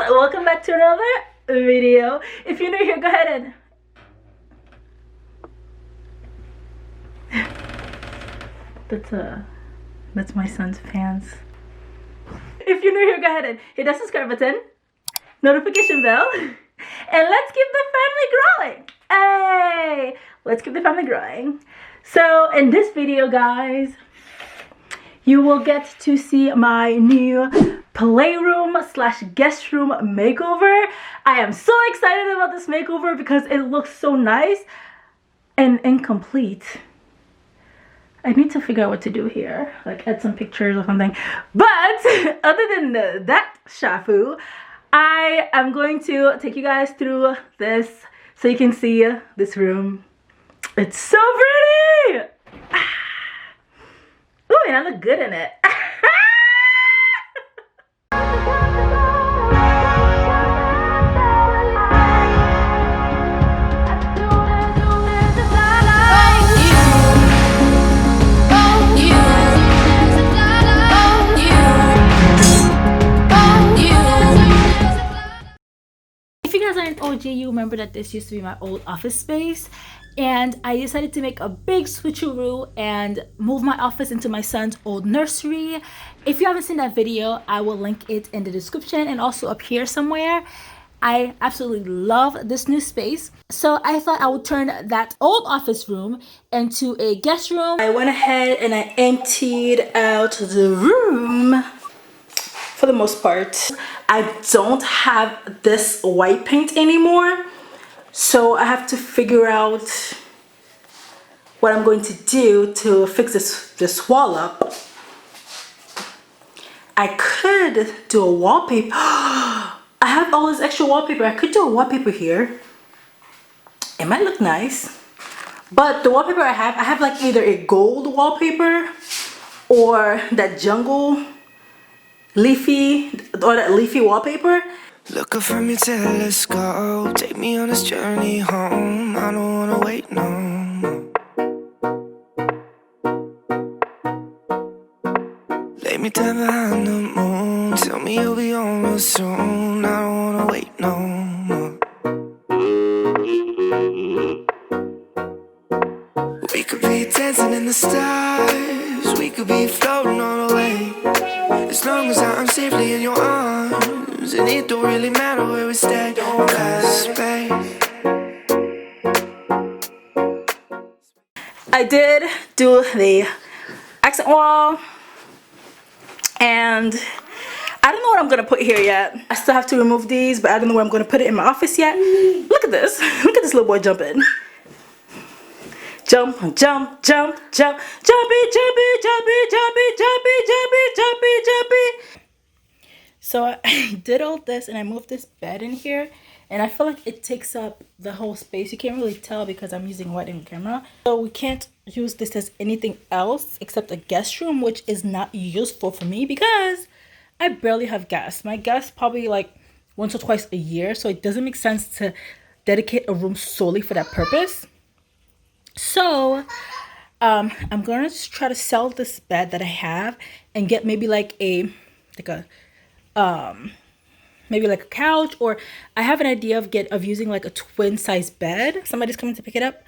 welcome back to another video. If you're new here, go ahead and that's my son's pants. If you're new here, go ahead and hit that subscribe button, notification bell, and let's keep the family growing. Hey, let's keep the family growing. So in this video, guys, you will get to see my new playroom slash guest room makeover. I am so excited about this makeover because it looks so nice and incomplete. I need to figure out what to do here, like add some pictures or something. But other than that shafu, I am going to take you guys through this so you can see this room. It's so pretty! Ooh, and I look good in it. If you guys are an OG, you remember that this used to be my old office space, and I decided to make a big switcheroo and move my office into my son's old nursery. If you haven't seen that video, I will link it in the description and also up here somewhere. I absolutely love this new space, so I thought I would turn that old office room into a guest room. I went ahead and I emptied out the room for the most part. I don't have this white paint anymore, so I have to figure out what I'm going to do to fix this wall up. I could do a wallpaper. I have all this extra wallpaper. I could do a wallpaper here. It might look nice, but the wallpaper I have like either a gold wallpaper or that jungle leafy wallpaper. Look up from your telescope, take me on this journey home. I don't wanna wait no more. Lay me down behind the moon, tell me you'll be on real soon. I don't wanna wait no more. We could be dancing in the stars, we could be floating on away. As long as I'm safely in your arms, and it don't really matter where we stay. Cause space. I did do the accent wall, and I don't know what I'm gonna put here yet. I still have to remove these, but I don't know where I'm gonna put it in my office yet. Look at this. Look at this little boy jumping. Jump, jump, jump, jump, jumpy, jumpy, jumpy, jumpy, jumpy, jumpy, jumpy, jumpy. So I did all this and I moved this bed in here, and I feel like it takes up the whole space. You can't really tell because I'm using white in camera. So we can't use this as anything else except a guest room, which is not useful for me because I barely have guests. My guests probably like once or twice a year, so it doesn't make sense to dedicate a room solely for that purpose. So I'm gonna just try to sell this bed that I have and get maybe like a maybe like a couch, or I have an idea of using like a twin size bed. Somebody's coming to pick it up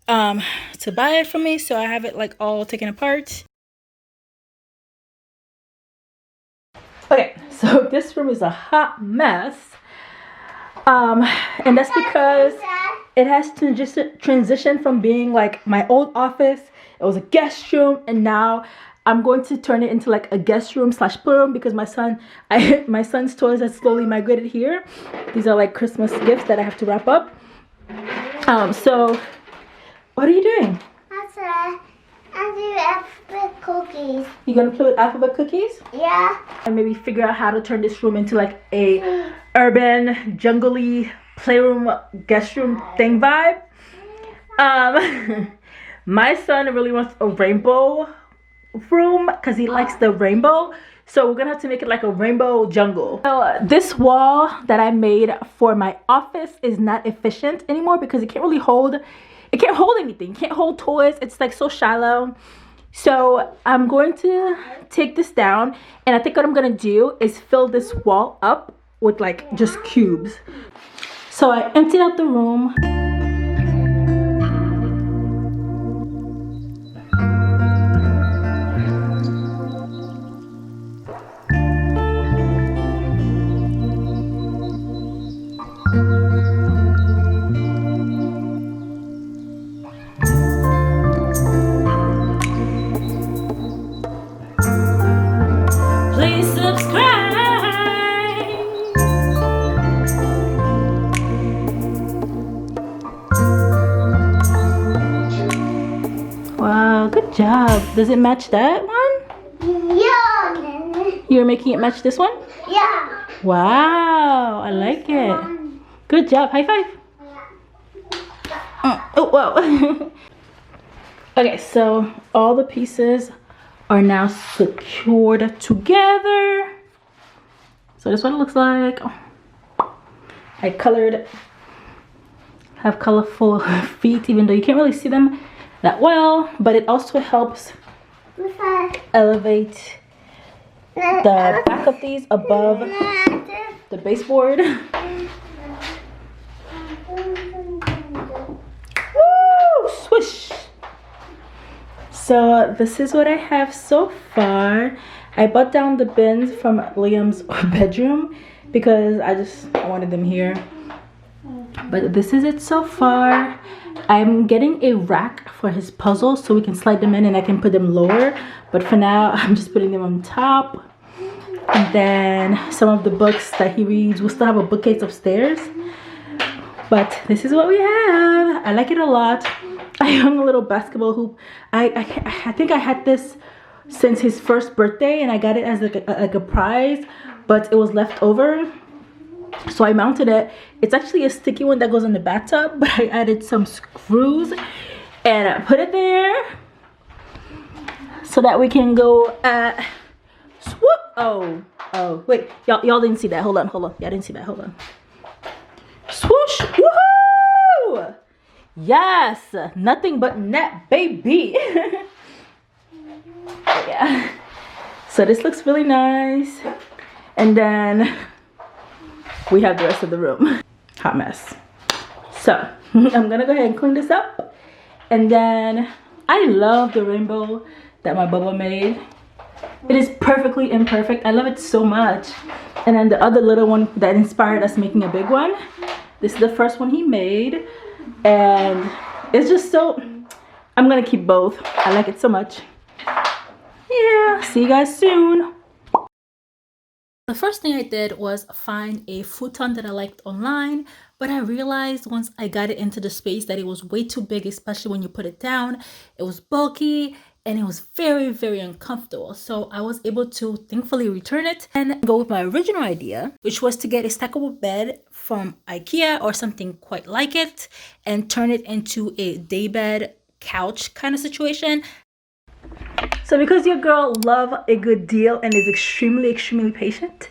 to buy it from me, so I have it like all taken apart. Okay, so this room is a hot mess, and that's because it has transitioned from being like my old office. It was a guest room, and now I'm going to turn it into like a guest room slash playroom because my son's toys have slowly migrated here. These are like Christmas gifts that I have to wrap up. So what are you doing? I do alphabet cookies. You gonna play with alphabet cookies? Yeah. And maybe figure out how to turn this room into like a urban, jungly playroom guest room thing vibe. My son really wants a rainbow room because he likes the rainbow, so we're gonna have to make it like a rainbow jungle. So this wall that I made for my office is not efficient anymore because it can't hold anything. It can't hold toys. It's like so shallow. So I'm going to take this down, and I think what I'm gonna do is fill this wall up with like just cubes. So I emptied out the room. Please subscribe. Wow, good job. Does it match that one? Yeah. You're making it match this one? Yeah. Wow, I like it. Good job. High five. Oh, whoa. Okay, so all the pieces are now secured together. So this is what it looks like. I have colorful feet, even though you can't really see them that well, but it also helps elevate the back of these above the baseboard. Woo! Swish! So this is what I have so far. I brought down the bins from Liam's bedroom because I wanted them here. But this is it so far. I'm getting a rack for his puzzles so we can slide them in and I can put them lower. But for now, I'm just putting them on top. And then some of the books that he reads, we'll still have a bookcase upstairs. But this is what we have. I like it a lot. I hung a little basketball hoop. I think I had this since his first birthday and I got it as like a prize, but it was left over. So I mounted it. It's actually a sticky one that goes in the bathtub, but I added some screws and I put it there so that we can go swoop. Oh wait, y'all didn't see that. Hold on. Y'all didn't see that. Hold on. Swoosh. Woohoo! Yes, nothing but net, baby. Yeah. So this looks really nice. And then we have the rest of the room. Hot mess. So I'm gonna go ahead and clean this up. And then I love the rainbow that my Bubba made. It is perfectly imperfect. I love it so much. And then the other little one that inspired us making a big one. This is the first one he made. And it's just so, I'm gonna keep both. I like it so much. Yeah, see you guys soon. The first thing I did was find a futon that I liked online, but I realized once I got it into the space that it was way too big, especially when you put it down. It was bulky and it was very, very uncomfortable. So I was able to thankfully return it and go with my original idea, which was to get a stackable bed from IKEA or something quite like it and turn it into a daybed couch kind of situation. So because your girl loves a good deal and is extremely patient,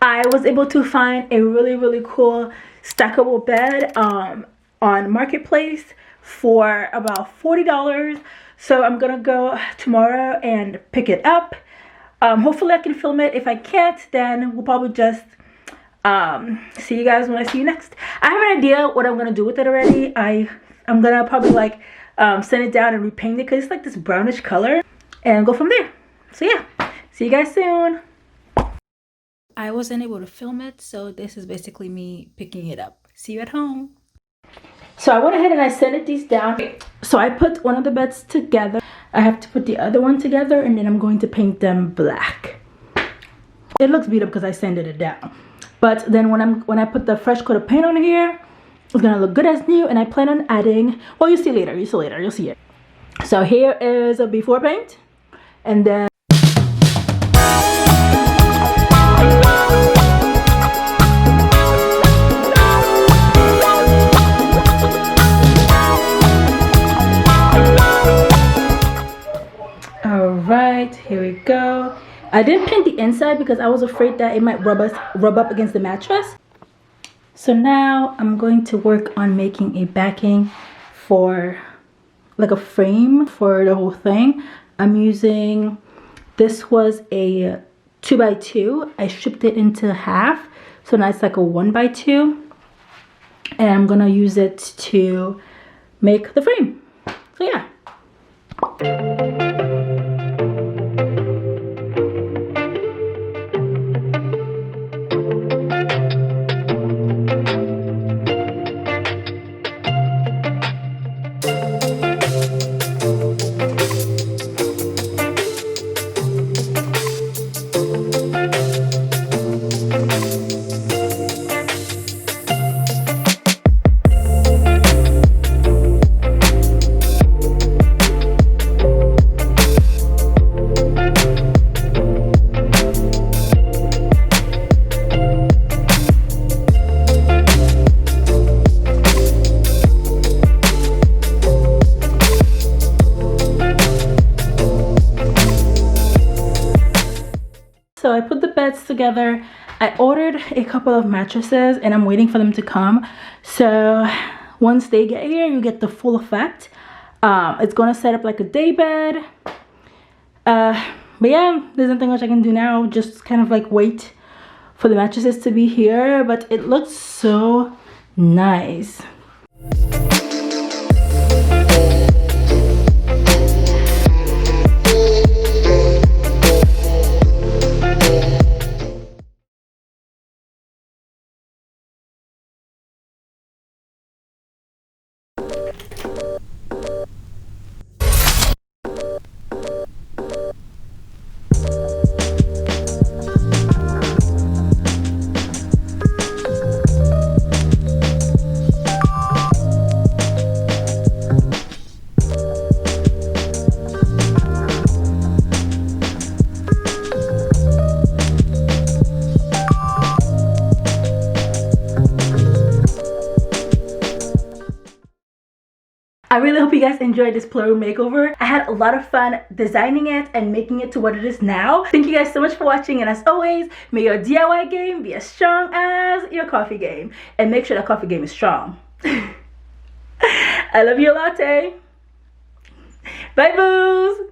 I was able to find a really cool stackable bed on Marketplace for about $40. So I'm gonna go tomorrow and pick it up. Hopefully I can film it. If I can't, then we'll probably just see you guys when I see you next. I have an idea what I'm gonna do with it already. I'm gonna probably like sand it down and repaint it because it's like this brownish color and go from there. So yeah, see you guys soon. I wasn't able to film it, so this is basically me picking it up. See you at home. So I went ahead and I sanded these down. So I put one of the beds together. I have to put the other one together and then I'm going to paint them black. It looks beat up because I sanded it down. But then when I put the fresh coat of paint on here, it's gonna look good as new, and I plan on adding, well, you'll see later, you'll see it. So here is a before paint, and then alright, here we go. I didn't paint the inside because I was afraid that it might rub up against the mattress. So now I'm going to work on making a backing for like a frame for the whole thing. I'm using, this was a 2x2. I stripped it into half So now it's like a 1x2, and I'm gonna use it to make the frame. So yeah. So I put the beds together. I ordered a couple of mattresses and I'm waiting for them to come. So once they get here, you get the full effect. It's gonna set up like a day bed. But yeah, there's nothing much I can do now. Just kind of like wait for the mattresses to be here. But it looks so nice. I really hope you guys enjoyed this Playroom makeover. I had a lot of fun designing it and making it to what it is now. Thank you guys so much for watching, and as always, may your DIY game be as strong as your coffee game. And make sure that coffee game is strong. I love you, latte. Bye, boos.